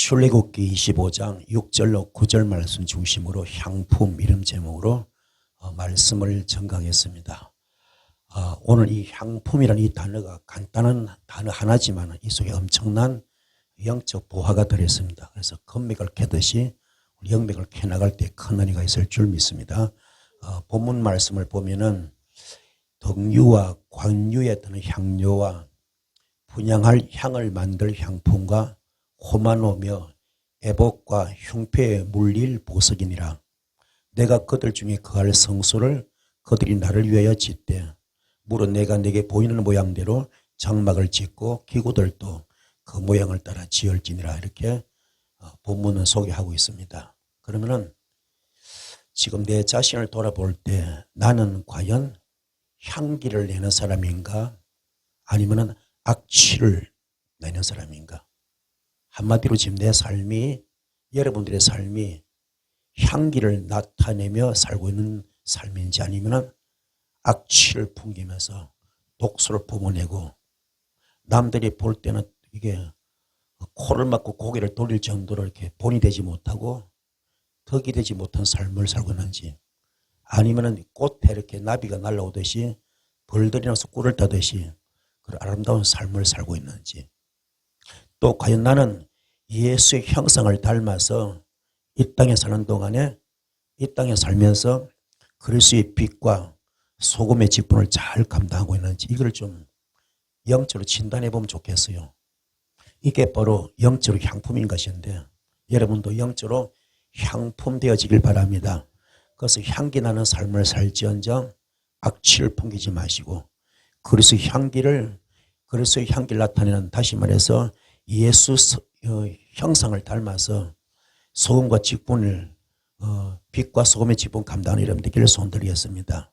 출애굽기 25장 6절로 9절 말씀 중심으로 향품 이름 제목으로 말씀을 전강했습니다. 오늘 이 향품이라는 이 단어가 간단한 단어 하나지만 이 속에 엄청난 영적 보화가 들어있습니다. 그래서 건맥을 캐듯이 우리 영맥을 캐나갈 때 큰 은혜가 있을 줄 믿습니다. 본문 말씀을 보면은 덕유와 관유에 드는 향료와 분향할 향을 만들 향품과 호마노며 애복과 흉패에 물릴 보석이니라. 내가 그들 중에 거할 성소를 그들이 나를 위하여 짓되 물은 내가 내게 보이는 모양대로 장막을 짓고 기구들도 그 모양을 따라 지을지니라. 이렇게 본문은 소개하고 있습니다. 그러면은 지금 내 자신을 돌아볼 때 나는 과연 향기를 내는 사람인가 아니면은 악취를 내는 사람인가? 한마디로 지금 내 삶이, 여러분들의 삶이 향기를 나타내며 살고 있는 삶인지 아니면 악취를 풍기면서 독소를 뿜어내고 남들이 볼 때는 이게 코를 막고 고개를 돌릴 정도로 이렇게 본이 되지 못하고 덕이 되지 못한 삶을 살고 있는지, 아니면 꽃에 이렇게 나비가 날아오듯이 벌들이 나서 꿀을 따듯이 그런 아름다운 삶을 살고 있는지, 또 과연 나는 예수의 형상을 닮아서 이 땅에 사는 동안에 이 땅에 살면서 그리스도의 빛과 소금의 직분을 잘 감당하고 있는지, 이걸 좀 영적으로 진단해 보면 좋겠어요. 이게 바로 영적으로 향품인 것인데 여러분도 영적으로 향품 되어지길 바랍니다. 그래서 향기 나는 삶을 살지언정 악취를 풍기지 마시고 그리스도의 향기를 나타내는, 다시 말해서 예수 형상을 닮아서 소금과 직분을 빛과 소금의 직분 감당하는 여러분 되기를 소원드리겠습니다.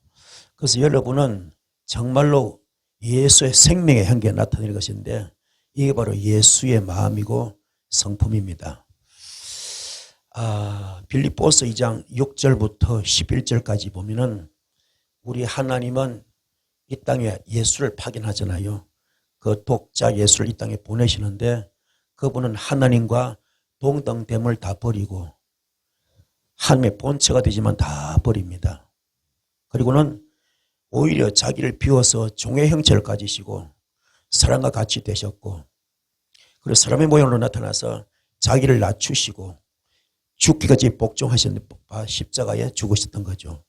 그래서 여러분은 정말로 예수의 생명의 향기가 나타낼 것인데 이게 바로 예수의 마음이고 성품입니다. 빌립보서 2장 6절부터 11절까지 보면은 우리 하나님은 이 땅에 예수를 파견하잖아요. 그 독자 예수를 이 땅에 보내시는데 그분은 하나님과 동등됨을 다 버리고 하나님의 본체가 되지만 다 버립니다. 그리고는 오히려 자기를 비워서 종의 형체를 가지시고 사람과 같이 되셨고, 그리고 사람의 모양으로 나타나서 자기를 낮추시고 죽기까지 복종하신 십자가에 죽으셨던 거죠.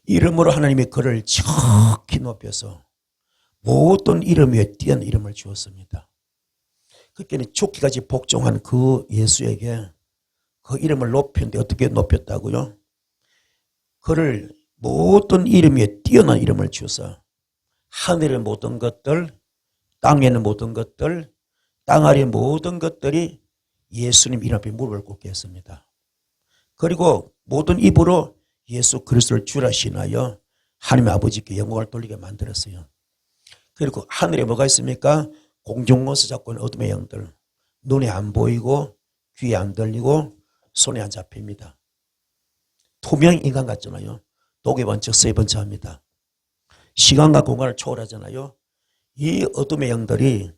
이름으로 하나님이 그를 지극히 높여서 모든 이름 위에 뛰어난 이름을 주었습니다. 그러니까 죽기까지 복종한 그 예수에게 그 이름을 높였는데 어떻게 높였다고요? 그를 모든 이름 위에 뛰어난 이름을 주어서 하늘의 모든 것들, 땅에는 모든 것들, 땅 아래 모든 것들이 예수님 이름 앞에 무릎을 꿇게 했습니다. 그리고 모든 입으로 예수 그리스도를 주라 신하여 하나님의 아버지께 영광을 돌리게 만들었어요. 그리고 하늘에 뭐가 있습니까? 공중원수 잡고 있는 어둠의 영들, 눈에 안 보이고 귀에 안 들리고 손에 안 잡힙니다. 투명 인간 같잖아요. 독의 번쩍 세 번째 합니다. 시간과 공간을 초월하잖아요. 이 어둠의 영들이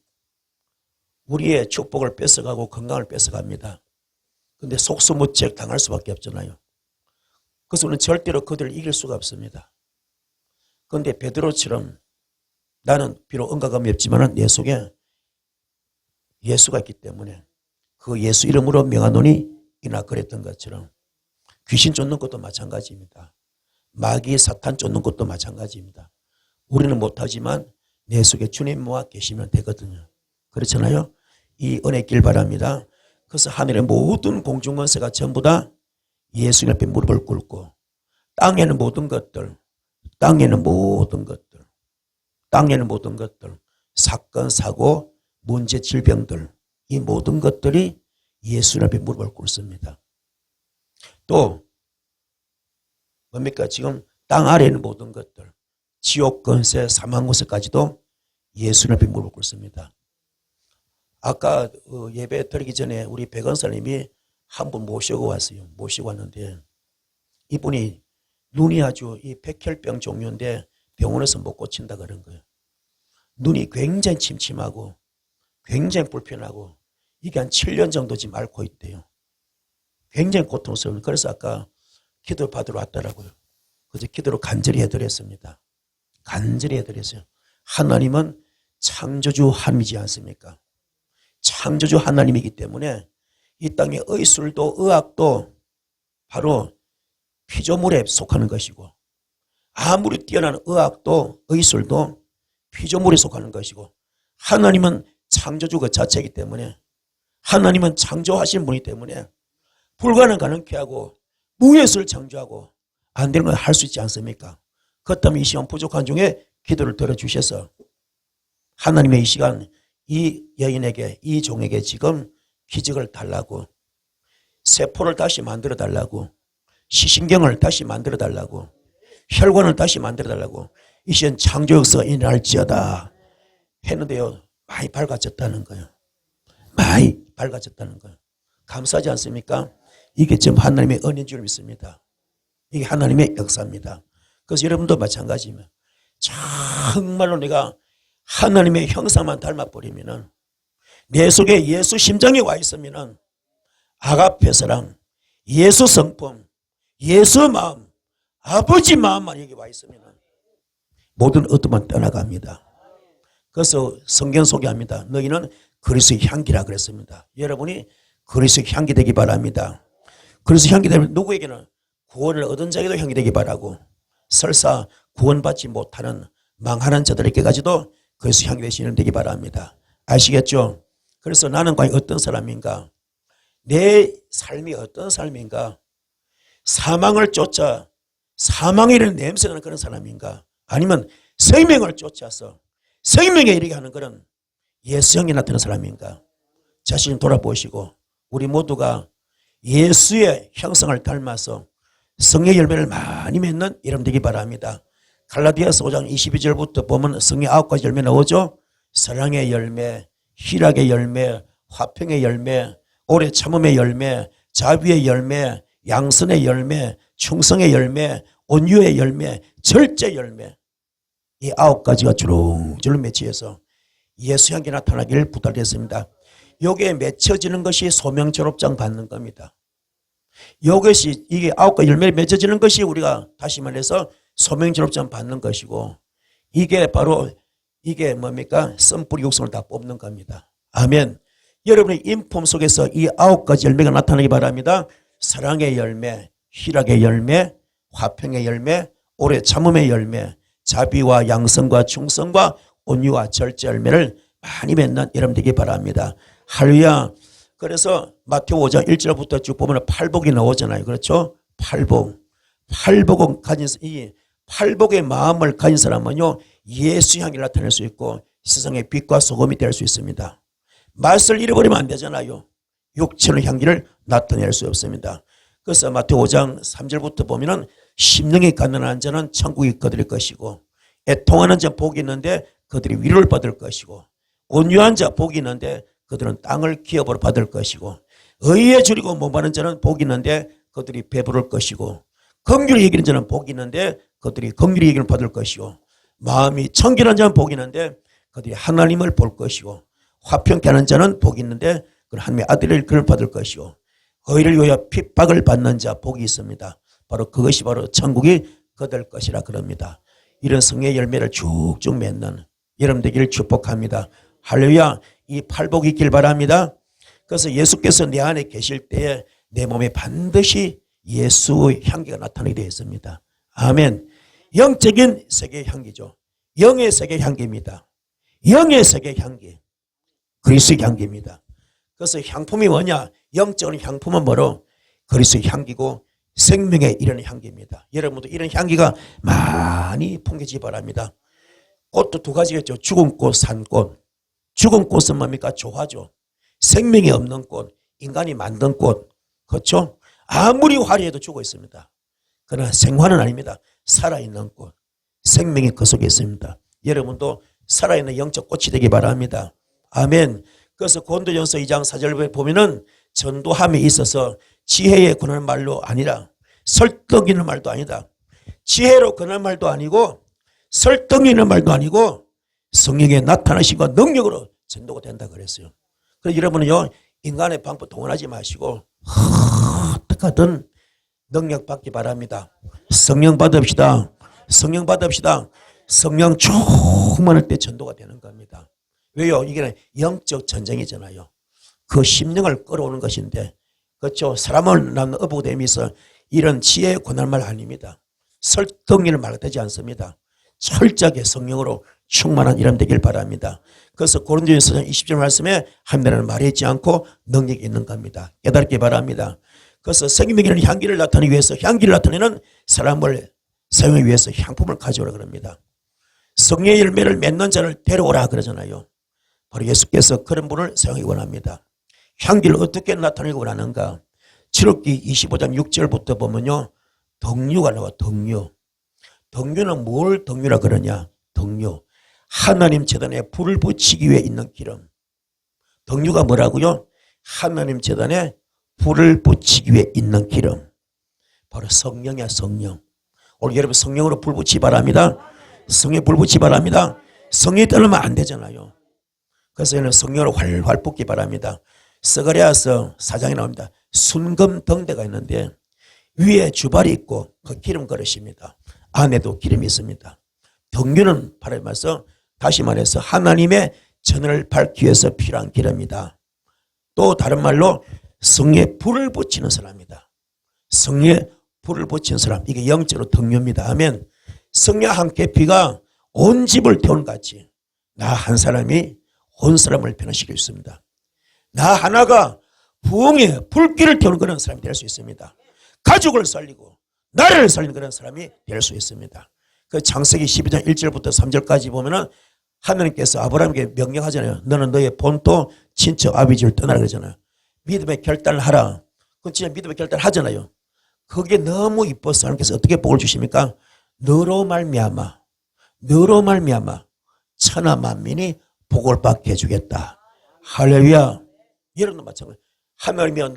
우리의 축복을 뺏어가고 건강을 뺏어갑니다. 그런데 속수무책 당할 수밖에 없잖아요. 그래서 우리는 절대로 그들을 이길 수가 없습니다. 그런데 베드로처럼 나는 비록 은가감이 없지만 내 속에 예수가 있기 때문에 그 예수 이름으로 명하노니 이나 그랬던 것처럼 귀신 쫓는 것도 마찬가지입니다. 마귀 사탄 쫓는 것도 마찬가지입니다. 우리는 못하지만 내 속에 주님과 계시면 되거든요. 그렇잖아요. 이 은혜 있길 바랍니다. 그래서 하늘의 모든 공중권세가 전부 다 예수님 앞에 무릎을 꿇고 땅에는 모든 것들, 사건, 사고, 문제, 질병들, 이 모든 것들이 예수님 앞에 무릎을 꿇습니다. 또 뭡니까? 지금 땅 아래에 있는 모든 것들, 지옥 권세, 사망 권세까지도 예수님 앞에 무릎을 꿇습니다. 아까 예배 드리기 전에 우리 백원사님이 한 분 모시고 왔어요. 모시고 왔는데 이분이 눈이 아주 이 백혈병 종류인데 병원에서 못 고친다 그런 거예요. 눈이 굉장히 침침하고 굉장히 불편하고 이게 한 7년 정도 지금 앓고 있대요. 굉장히 고통스러워요. 그래서 아까 기도 받으러 왔더라고요. 그래서 기도로 간절히 해드렸습니다. 간절히 해드렸어요. 하나님은 창조주 하나님이지 않습니까? 창조주 하나님이기 때문에 이 땅의 의술도 의학도 바로 피조물에 속하는 것이고, 아무리 뛰어난 의학도 의술도 피조물에 속하는 것이고, 하나님은 창조주 그 자체이기 때문에, 하나님은 창조하신 분이기 때문에 불가능한 하고 무엇을 창조하고 안 되는 걸 할 수 있지 않습니까? 그렇다면 이 시간 부족한 중에 기도를 들어주셔서 하나님의 이 시간 이 여인에게, 이 종에게 지금 기적을 달라고, 세포를 다시 만들어 달라고, 시신경을 다시 만들어 달라고, 혈관을 다시 만들어 달라고, 이 시간 창조 역사가 일어날지어다 했는데요, 많이 밝아졌다는 거예요. 많이 밝아졌다는 거예요. 감사하지 않습니까? 이게 지금 하나님의 은혜인 줄 믿습니다. 이게 하나님의 역사입니다. 그래서 여러분도 마찬가지입니다. 정말로 내가 하나님의 형상만 닮아버리면은, 내 속에 예수 심장이 와 있으면은 아가페 사랑, 예수 성품, 예수 마음, 아버지 마음만 여기 와 있으면은 모든 어둠은 떠나갑니다. 그래서 성경 소개합니다. 너희는 그리스도의 향기라 그랬습니다. 여러분이 그리스도의 향기 되기 바랍니다. 그리스도의 향기 되면 누구에게는 구원을 얻은 자에게도 향기 되기 바라고, 설사 구원받지 못하는 망하는 자들에게까지도 그리스도의 향기 되시는 되기 바랍니다. 아시겠죠? 그래서 나는 과연 어떤 사람인가? 내 삶이 어떤 삶인가? 사망을 쫓아 사망에 이르는 냄새나는 그런 사람인가? 아니면 생명을 쫓아서 생명에 이르게 하는 그런 예수형이 나타나는 사람인가? 자신을 돌아보시고 우리 모두가 예수의 형상을 닮아서 성의 열매를 많이 맺는 여러분 되기 바랍니다. 갈라디아서 5장 22절부터 보면 성의 9가지 열매 나오죠. 사랑의 열매, 희락의 열매, 화평의 열매, 오래 참음의 열매, 자비의 열매, 양선의 열매, 충성의 열매, 온유의 열매, 절제 열매, 이 9가지가 주렁주렁 맺혀서 예수 향기 나타나기를 부탁드렸습니다. 여기에 맺혀지는 것이 소명 졸업장 받는 겁니다. 이것이 이게 9가지 열매를 맺어지는 것이 우리가 다시 말해서 소명 졸업장 받는 것이고, 이게 바로 이게 뭡니까? 씀뿌리 육성을 다 뽑는 겁니다. 아멘. 여러분의 인품 속에서 이 9가지 열매가 나타나기 바랍니다. 사랑의 열매, 희락의 열매, 화평의 열매, 오래 참음의 열매, 자비와 양성과 충성과 온유와 절제 열매를 많이 맺는 여러분 되기 바랍니다. 할렐루야. 그래서 마태오 5장 1절부터 쭉 보면 팔복이 나오잖아요. 그렇죠? 팔복. 팔복은 가진, 이 팔복의 마음을 가진 사람은요, 예수 향기를 나타낼 수 있고 세상의 빛과 소금이 될 수 있습니다. 맛을 잃어버리면 안 되잖아요. 육체의 향기를 나타낼 수 없습니다. 그래서 마태오 5장 3절부터 보면은 심령이 가난한 자는 천국이 그들일 것이고, 애통하는 자 복이 있는데 그들이 위로를 받을 것이고, 온유한 자 복이 있는데 그들은 땅을 기업으로 받을 것이고, 의에 줄이고 몸하는 자는 복이 있는데 그들이 배부를 것이고, 긍휼히 여기는 자는 복이 있는데 그들이 긍휼히 여김을 받을 것이고, 마음이 청결한 자는 복이 있는데 그들이 하나님을 볼 것이고, 화평케 하는 자는 복이 있는데 그는 하나님의 아들을 그를 받을 것이고, 의를 위하여 핍박을 받는 자 복이 있습니다. 바로 그것이 바로 천국이 그들 것이라 그럽니다. 이런 성의 열매를 쭉쭉 맺는 여러분 되기를 축복합니다. 할렐루야. 이 팔복이 있길 바랍니다. 그래서 예수께서 내 안에 계실 때에 내 몸에 반드시 예수의 향기가 나타나게 되어 있습니다. 아멘. 영적인 세계의 향기죠. 영의 세계의 향기입니다. 영의 세계의 향기. 그리스도의 향기입니다. 그래서 향품이 뭐냐? 영적인 향품은 뭐로? 그리스도의 향기고 생명에 이르는 향기입니다. 여러분도 이런 향기가 많이 풍겨지기 바랍니다. 꽃도 두 가지겠죠. 죽은 꽃, 산 꽃. 죽은 꽃은 뭡니까? 조화죠. 생명이 없는 꽃, 인간이 만든 꽃. 그렇죠? 아무리 화려해도 죽어 있습니다. 그러나 생화는 아닙니다. 살아있는 꽃. 생명이 그 속에 있습니다. 여러분도 살아있는 영적 꽃이 되기 바랍니다. 아멘. 그래서 고린도전서 2장 4절에 보면은 전도함에 있어서 지혜에 권하는 말로 아니라 설득이는 말도 아니다. 지혜로 권하는 말도 아니고 설득이는 말도 아니고 성령의 나타나심과 능력으로 전도가 된다 그랬어요. 그래서 여러분은요, 인간의 방법 동원하지 마시고 어떻게든 능력 받기 바랍니다. 성령 받읍시다. 성령 받읍시다. 성령 충만할 때 전도가 되는 겁니다. 왜요? 이게 영적 전쟁이잖아요. 그 심령을 끌어오는 것인데, 그렇죠? 사람을 낳는 어부됨에서 이런 지혜의 고난한 말 아닙니다. 설득리를 말되지 않습니다. 철저하게 성령으로 충만한 이름 되길 바랍니다. 그래서 고린도전서 20절 말씀에 하나님은 말하지 않고 능력이 있는 겁니다. 깨닫기 바랍니다. 그래서 생명이라는 향기를 나타내기 위해서 향기를 나타내는 사람을 사용하기 위해서 향품을 가져오라 그럽니다. 성령의 열매를 맺는 자를 데려오라 그러잖아요. 바로 예수께서 그런 분을 사용하기 원합니다. 향기를 어떻게 나타내기 원하는가? 출애굽기 25장 6절부터 보면요. 덕류가 나와. 덕류. 덕류는 뭘 덕류라 그러냐? 덕류. 하나님 제단에 불을 붙이기 위해 있는 기름. 덕류가 뭐라고요? 하나님 제단에 불을 붙이기 위해 있는 기름. 바로 성령이야, 성령. 오늘 여러분 성령으로 불 붙이기 바랍니다. 성령에 불 붙이기 바랍니다. 성령이 떠나면 안 되잖아요. 그래서 저는 성령으로 활활 붓기 바랍니다. 스가랴서 4장에 나옵니다. 순금덩대가 있는데 위에 주발이 있고 그 기름 그릇입니다. 안에도 기름이 있습니다. 덕류는 바라면서 다시 말해서 하나님의 전을 밝기 위해서 필요한 기름이다. 또 다른 말로 성령에 불을 붙이는 사람이다. 성령에 불을 붙이는 사람, 이게 영적으로 덕류입니다. 아멘. 성령 한 계피가 온 집을 태우는 같이 나 한 사람이 온 사람을 변화시킬 수 있습니다. 나 하나가 부흥의 불길을 태우는 그런 사람이 될 수 있습니다. 가족을 살리고 나라를 살리는 그런 사람이 될 수 있습니다. 그 창세기 12장 1절부터 3절까지 보면은 하나님께서 아브라함에게 명령하잖아요. 너는 너의 본토 친척 아비집을 떠나라 그러잖아요. 믿음의 결단을 하라. 그건 진짜 믿음의 결단을 하잖아요. 그게 너무 이뻐서 하나님께서 어떻게 복을 주십니까? 너로 말미암아 천하 만민이 복을 받게 해주겠다. 할렐루야. 여러분도 마찬가지. 하나님이여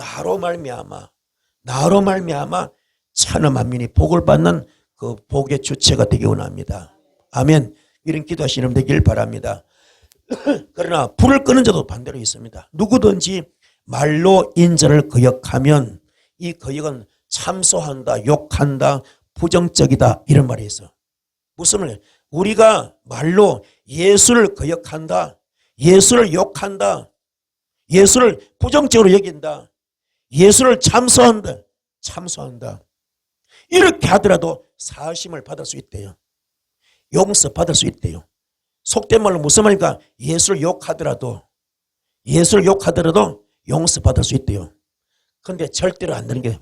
나로 말미암아 천하 만민이 복을 받는 그 복의 주체가 되기 원합니다. 아멘. 이런 기도하시는 분 되길 바랍니다. 그러나 불을 끄는 자도 반대로 있습니다. 누구든지 말로 인자를 거역하면 이 거역은 참소한다, 욕한다, 부정적이다 이런 말이 있어. 무슨 말이에요? 우리가 말로 예수를 거역한다, 예수를 욕한다, 예수를 부정적으로 여긴다, 예수를 참소한다. 이렇게 하더라도 사심을 받을 수 있대요. 용서받을 수 있대요. 속된 말로 무슨 말입니까? 예수를 욕하더라도 용서받을 수 있대요. 그런데 절대로 안 되는 게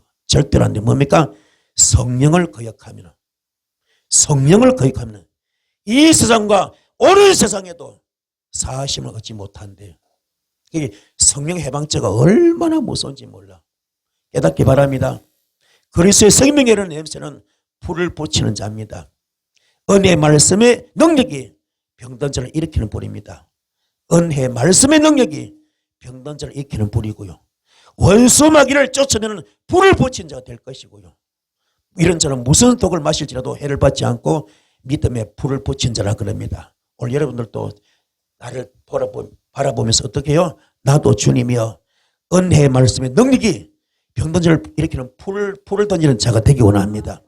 뭡니까? 성령을 거역하면 이 세상과 오는 세상에도 사심을 얻지 못한대요. 이게 성령 해방죄가 얼마나 무서운지 몰라. 깨닫기 바랍니다. 그리스도의 생명이라는 냄새는 불을 붙이는 자입니다. 은혜의 말씀의 능력이 병든 자를 일으키는 불입니다. 은혜의 말씀의 능력이 병든 자를 일으키는 불이고요. 원수 마귀를 쫓아내는 불을 붙인 자가 될 것이고요. 이런 자는 무슨 독을 마실지라도 해를 받지 않고 믿음의 불을 붙인 자라 그럽니다. 오늘 여러분들도 나를 바라보면서 어떻게 해요? 나도 주님이여 은혜의 말씀의 능력이 병든 자를 일으키는 불을 던지는 자가 되기 원합니다.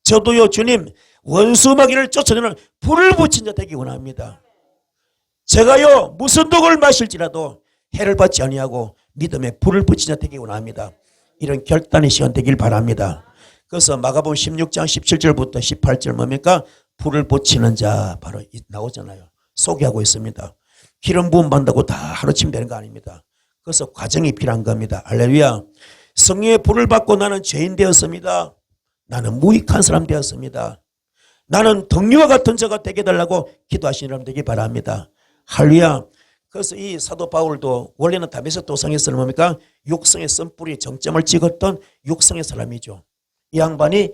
저도요 주님 원수 마귀를 쫓아내는 불을 붙인 자 되기 원합니다. 제가요 무슨 독을 마실지라도 해를 받지 아니하고 믿음의 불을 붙인 자 되기 원합니다. 이런 결단의 시간 되길 바랍니다. 그래서 마가복음 16장 17절부터 18절 뭡니까? 불을 붙이는 자 바로 나오잖아요. 소개하고 있습니다. 기름 부음 받는다고 다 하루치면 되는 거 아닙니다. 그래서 과정이 필요한 겁니다. 할렐루야. 성령의 불을 받고 나는 죄인 되었습니다. 나는 무익한 사람 되었습니다. 나는 덕류와 같은 자가 되게 해달라고 기도하시는 사람 되기 바랍니다. 할렐루야. 그래서 이 사도 바울도 원래는 다메섹 도상에서는 뭡니까? 육성의 선뿌리 정점을 찍었던 육성의 사람이죠. 이 양반이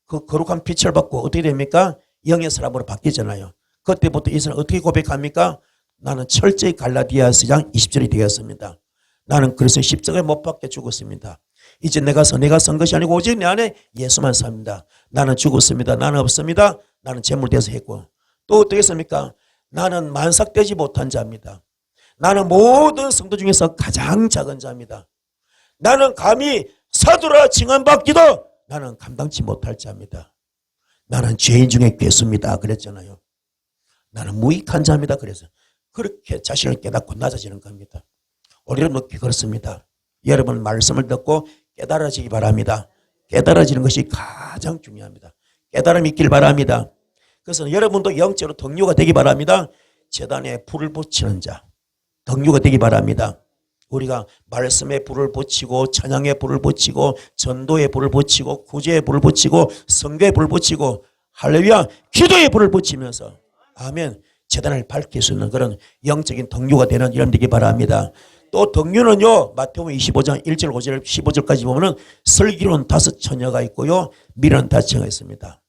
그 거룩한 빛을 받고 어떻게 됩니까? 영의 사람으로 바뀌잖아요. 그때부터 이 사람 어떻게 고백합니까? 나는 철저히 갈라디아서 장 20절이 되었습니다. 나는 그래서 십자가에 못 박혀 죽었습니다. 이제 내가 산 것이 아니고 오직 내 안에 예수만 삽니다. 나는 죽었습니다. 나는 없습니다. 나는 재물되어서 했고 또 어떻게 했습니까? 나는 만삭되지 못한 자입니다. 나는 모든 성도 중에서 가장 작은 자입니다. 나는 감히 사도라 칭함받기도 나는 감당치 못할 자입니다. 나는 죄인 중에 괴수입니다. 그랬잖아요. 나는 무익한 자입니다. 그래서 그렇게 자신을 깨닫고 낮아지는 겁니다. 우리는 높이 그렇습니다. 여러분 말씀을 듣고 깨달아지기 바랍니다. 깨달아지는 것이 가장 중요합니다. 깨달음이 있길 바랍니다. 그래서 여러분도 영적으로 덕류가 되기 바랍니다. 제단에 불을 붙이는 자, 덕류가 되기 바랍니다. 우리가 말씀에 불을 붙이고 찬양에 불을 붙이고 전도에 불을 붙이고 구제에 불을 붙이고 성교에 불을 붙이고 할렐루야 기도에 불을 붙이면서 아멘 제단을 밝힐 수 있는 그런 영적인 덕류가 되는 이름 되기 바랍니다. 또 덕류는요 마태복음 25장 1절 5절 15절까지 보면은 슬기로운 5처녀가 있고요 미련한 5처녀가 있습니다.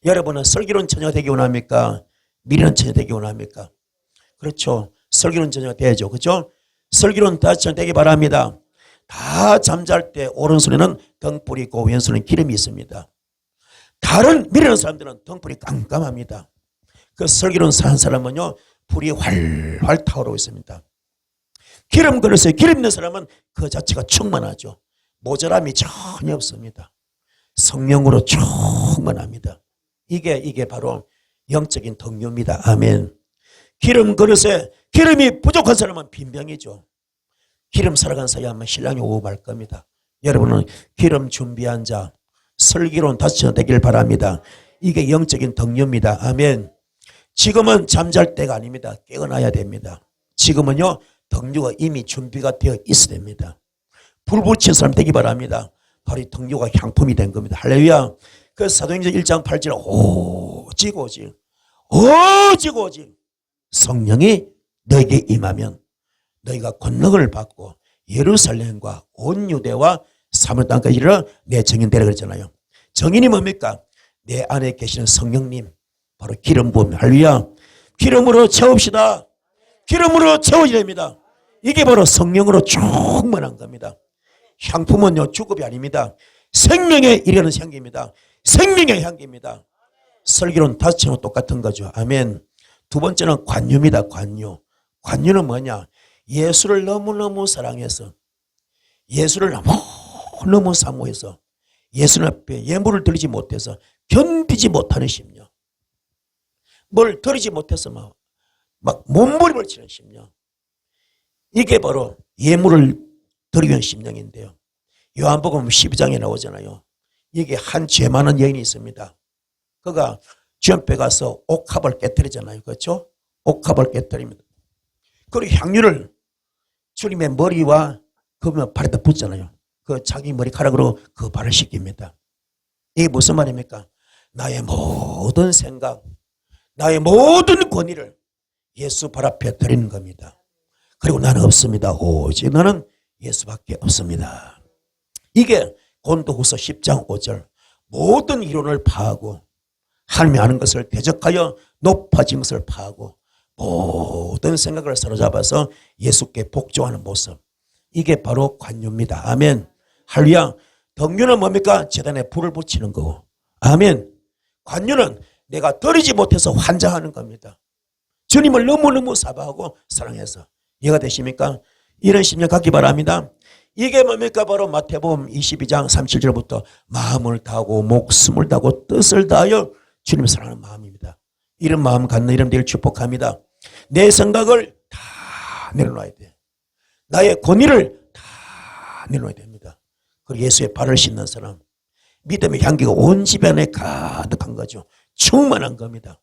여러분은 슬기로운 처녀가 되기 원합니까? 미련한 처녀 되기 원합니까? 그렇죠. 슬기로운 처녀가 되야죠. 그렇죠? 슬기로운 5처녀 되기 바랍니다. 다 잠잘 때 오른손에는 등불이 있고 왼손에는 기름이 있습니다. 다른 미련한 사람들은 등불이 깜깜합니다. 그 슬기로운 산 사람은요 불이 활활 타오르고 있습니다. 기름 그릇에 기름 있는 사람은 그 자체가 충만하죠. 모자람이 전혀 없습니다. 성령으로 충만합니다. 이게 바로 영적인 덕류입니다. 아멘. 기름 그릇에 기름이 부족한 사람은 빈병이죠. 기름 살아간 사이 하면 신랑이 오고 말 겁니다. 여러분은 기름 준비한 자 슬기로운 5처녀 되길 바랍니다. 이게 영적인 덕류입니다. 아멘. 지금은 잠잘 때가 아닙니다. 깨어나야 됩니다. 지금은요 덕류가 이미 준비가 되어 있어야 됩니다. 불 붙인 사람 되기 바랍니다. 바로 이 덕류가 향품이 된 겁니다. 할렐루야. 그 사도행전 1장 8절 오직 성령이 너에게 임하면 너희가 권능을 받고 예루살렘과 온 유대와 사마리아 땅까지 이르러 내 증인 되라 그랬잖아요. 증인이 뭡니까? 내 안에 계시는 성령님 바로 기름 부음. 할렐루야. 기름으로 채웁시다. 기름으로 채워져야 됩니다. 이게 바로 성령으로 충만한 겁니다. 향품은요 주급이 아닙니다. 생명에 이르는 향기입니다. 생명의 향기입니다. 슬기로운 5처녀와 똑같은 거죠. 아멘. 두 번째는 관유입니다. 관유. 관유는 뭐냐? 예수를 너무너무 사랑해서 예수를 너무너무 사모해서 예수님 앞에 예물을 드리지 못해서 견디지 못하는 심령. 뭘 드리지 못해서 막 몸부림을 치는 심령. 이게 바로 예물을 드리는 심령인데요. 요한복음 12장에 나오잖아요. 이게 한 죄 많은 여인이 있습니다. 그가 주님 앞에 가서 옥합을 깨뜨리잖아요. 그렇죠? 옥합을 깨뜨립니다. 그리고 향유를 주님의 머리와 그 발에다 붓잖아요. 그 자기 머리카락으로 그 발을 씻깁니다. 이게 무슨 말입니까? 나의 모든 생각, 나의 모든 권위를 예수 발 앞에 드리는 겁니다. 그리고 나는 없습니다. 오직 나는 예수밖에 없습니다. 이게 고린도후서 10장 5절 모든 이론을 파하고 하나님이 아는 것을 대적하여 높아진 것을 파하고 모든 생각을 사로잡아서 예수께 복종하는 모습. 이게 바로 관유입니다. 아멘. 할렐루야. 덕류는 뭡니까? 제단에 불을 붙이는 거고. 아멘. 관유는 내가 드리지 못해서 환장하는 겁니다. 주님을 너무너무 사랑하고 사랑해서. 이해가 되십니까? 이런 심령 갖기 바랍니다. 이게 뭡니까? 바로 마태복음 22장 37절부터 마음을 다하고 목숨을 다하고 뜻을 다하여 주님을 사랑하는 마음입니다. 이런 마음 갖는 이름 되길 축복합니다. 내 생각을 다 내려놔야 돼. 나의 권위를 다 내려놔야 됩니다. 그리고 예수의 발을 씻는 사람, 믿음의 향기가 온 집안에 가득한 거죠. 충만한 겁니다.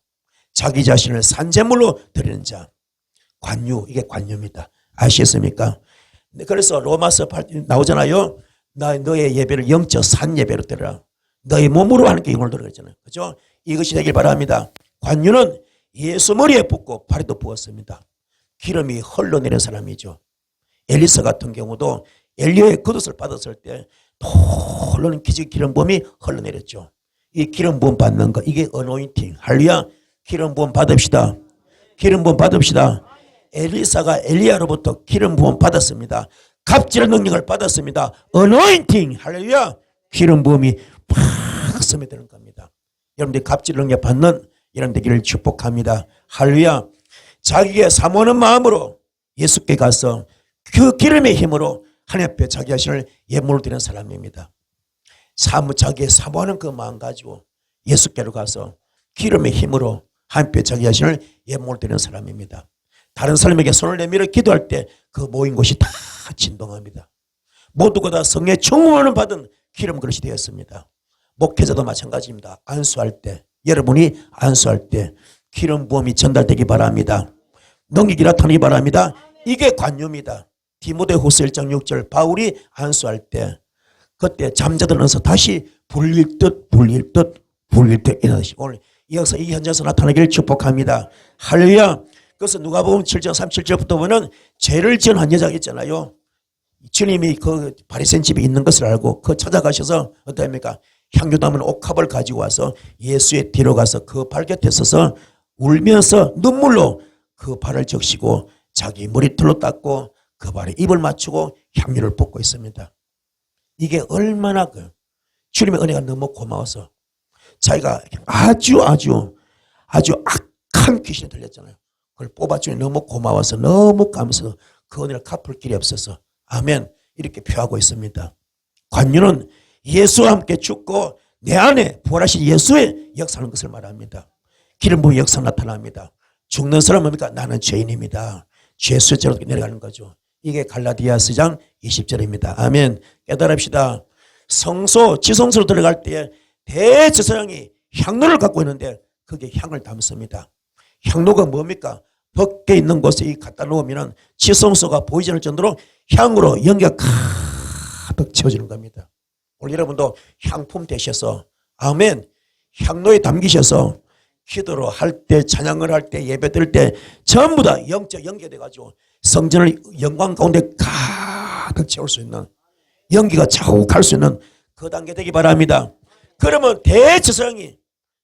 자기 자신을 산재물로 드리는 자, 관유, 이게 관유입니다. 아시겠습니까? 그래서 로마서 8 나오잖아요. 너의 예배를 영적 산 예배로 드려라. 너의 몸으로 하는 게 영을 드리라 그랬잖아요. 그죠? 이것이 되길 바랍니다. 관유는 예수 머리에 붓고 발에도 부었습니다. 기름이 흘러내린 사람이죠. 엘리사 같은 경우도 엘리야의 겉옷을 받았을 때 흘러는 기름 부음이 흘러내렸죠. 이 기름 부음 받는 거, 이게 어노인팅. 할렐루야. 기름 부음 받읍시다. 기름 부음 받읍시다. 엘리사가 엘리야로부터 기름 부음 받았습니다. 갑질의 능력을 받았습니다. 어노인팅. 할렐루야. 기름 부음이 팍 스며드는 겁니다. 여러분들이 갑질 능력 받는 이런 되기를 축복합니다. 할렐루야. 자기의 사모하는 마음으로 예수께 가서 그 기름의 힘으로 하나님 앞에 자기 자신을 예물로 드리는 사람입니다. 자기의 사모하는 그 마음 가지고 예수께로 가서 기름의 힘으로 하나님 앞에 자기 자신을 예물로 드리는 사람입니다. 다른 사람에게 손을 내밀어 기도할 때 그 모인 곳이 다 진동합니다. 모두가 다 성령의 충만을 받은 기름 그릇이 되었습니다. 목회자도 마찬가지입니다. 안수할 때, 여러분이 안수할 때 기름 부음이 전달되기 바랍니다. 능력이 나타나기 바랍니다. 이게 관유입니다. 디모데후서 1장 6절 바울이 안수할 때 그때 잠자들면서 다시 불릴 듯 일어나시. 오늘 이어서 이 현장에서 나타나기를 축복합니다. 할렐루야. 그래서 누가복음 7장 37절부터 보면 죄를 지은 한 여자가 있잖아요. 주님이 그 바리새인 집에 있는 것을 알고 그 찾아가셔서 어떻습니까? 향유 담은 옥합을 가지고 와서 예수의 뒤로 가서 그 발 곁에 서서 울면서 눈물로 그 발을 적시고 자기 머리털로 닦고 그 발에 입을 맞추고 향유를 붓고 있습니다. 이게 얼마나 주님의 은혜가 너무 고마워서 자기가 아주 악한 귀신이 들렸잖아요. 그걸 뽑아주니 너무 고마워서 너무 감사해서 그 은혜를 갚을 길이 없어서 아멘 이렇게 표하고 있습니다. 관유는 예수와 함께 죽고 내 안에 부활하신 예수의 역사하는 것을 말합니다. 기름 부음의 역사 나타납니다. 죽는 사람은 뭡니까? 나는 죄인입니다. 죄 수제로 내려가는 거죠. 이게 갈라디아서장 20절입니다. 아멘. 깨달읍시다. 성소 지성소로 들어갈 때 대제사장이 향로를 갖고 있는데 그게 향을 담습니다. 향로가 뭡니까? 밖에 있는 곳에 갖다 놓으면 지성소가 보이지 않을 정도로 향으로 연기가 가득 채워지는 겁니다. 오늘 여러분도 향품 되셔서 아멘 향로에 담기셔서 기도로 할 때 찬양을 할 때 예배 드릴 때 전부 다 영적 연계돼 가지고 성전을 영광 가운데 가득 채울 수 있는 연기가 자욱할 수 있는 그 단계 되기 바랍니다. 그러면 대제사장이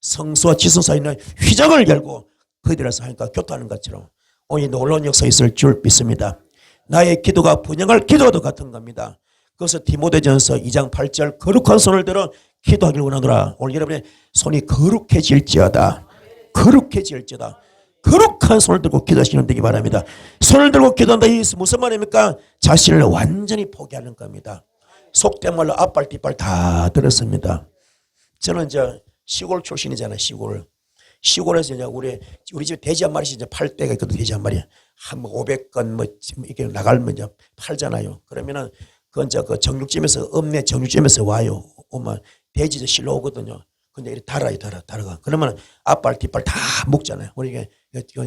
성소와 지성 사이에 있는 휘장을 열고 그들에서 하니까 교토하는 것처럼 오늘 놀라운 역사 있을 줄 믿습니다. 나의 기도가 분양할 기도와도 같은 겁니다. 그래서 디모데전서 2장 8절 거룩한 손을 들어 기도하기를 원하노라. 오늘 여러분의 손이 거룩해질지어다. 거룩한 손을 들고 기도하시면 되기 바랍니다. 손을 들고 기도한다. 이 무슨 말입니까? 자신을 완전히 포기하는 겁니다. 속된 말로 앞발 뒷발 다 들었습니다. 저는 시골 출신이잖아요. 시골에서 이제 우리 집에 돼지 한 마리씩 이제 팔 때가 있거든. 돼지 한 마리 한 500건 이렇게 나가면 이제 팔잖아요. 그러면은 그 정육점에서 읍내 정육점에서 와요. 오면 돼지 실러 오거든요. 근데 이렇게 달아가. 그러면 앞발 뒷발 다 묶잖아요. 우리 이게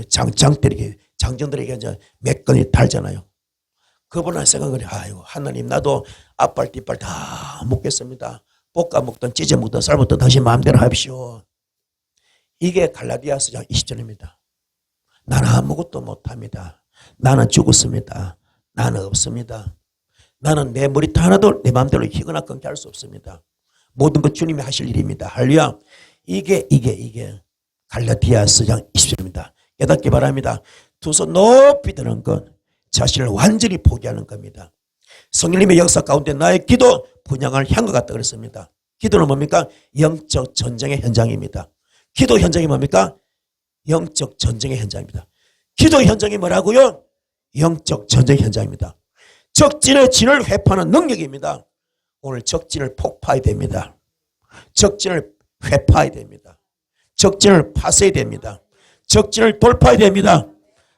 장정들에게 이제 몇 건이 달잖아요. 그분은 생각을 해. 아이고 하나님 나도 앞발 뒷발 다 묶겠습니다. 볶아 먹든 찢어 먹든 삶 먹든 다시 마음대로 하십시오. 이게 갈라디아서장 20절입니다. 나는 아무것도 못합니다. 나는 죽었습니다. 나는 없습니다. 나는 내 머리털 하나도 내 마음대로 희거나 끊게 할 수 없습니다. 모든 것 주님이 하실 일입니다. 할렐루야. 이게 갈라디아서장 20절입니다. 깨닫기 바랍니다. 두 손 높이 드는 것 자신을 완전히 포기하는 겁니다. 성령님의 역사 가운데 나의 기도 분양할 향과 같다 그랬습니다. 기도는 뭡니까? 영적 전쟁의 현장입니다. 기도 현장이 뭡니까? 영적 전쟁의 현장입니다. 기도 현장이 뭐라고요? 영적 전쟁 현장입니다. 적진의 진을 회파하는 능력입니다. 오늘 적진을 폭파해야 됩니다. 적진을 회파해야 됩니다. 적진을 파쇄해야 됩니다. 적진을 돌파해야 됩니다.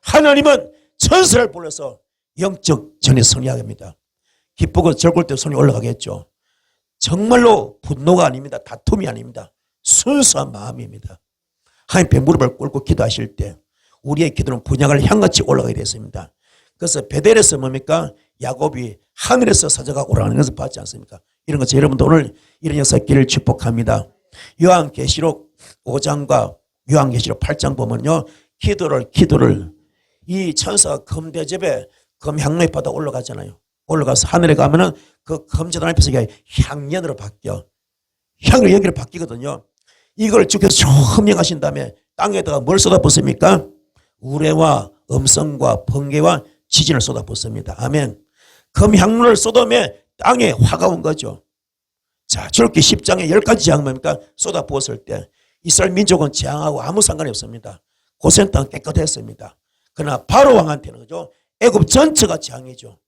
하나님은 천사를 불러서 영적 전에 승리하게 합니다. 기쁘고 즐거울 때 손이 올라가겠죠. 정말로 분노가 아닙니다. 다툼이 아닙니다. 순수한 마음입니다. 하나님께 무릎을 꿇고 기도하실 때 우리의 기도는 분양을 향같이 올라가게 됐습니다. 그래서 베델에서 뭡니까? 야곱이 하늘에서 사자가 오라는 것을 봤지 않습니까? 이런 것을 여러분도 오늘 이런 역사 있기를 축복합니다. 요한계시록 5장과 요한계시록 8장 보면요. 기도를 이 천사가 금대접에 금향로에 받아 올라가잖아요. 올라가서 하늘에 가면은 그 금재단 앞에서 향연으로 바뀌어. 향으로 연기로 바뀌거든요. 이걸 주께서 점령하신 다음에 땅에다가 뭘 쏟아붓습니까? 우레와 음성과 번개와 지진을 쏟아붓습니다. 아멘. 금향로를 쏟으면 땅에 화가 온 거죠. 자, 저렇게 10장에 10가지 재앙 뭡니까? 쏟아부었을 때 이스라엘 민족은 재앙하고 아무 상관이 없습니다. 고센 땅 깨끗했습니다. 그러나 바로 왕한테는 그죠? 애굽 전체가 재앙이죠.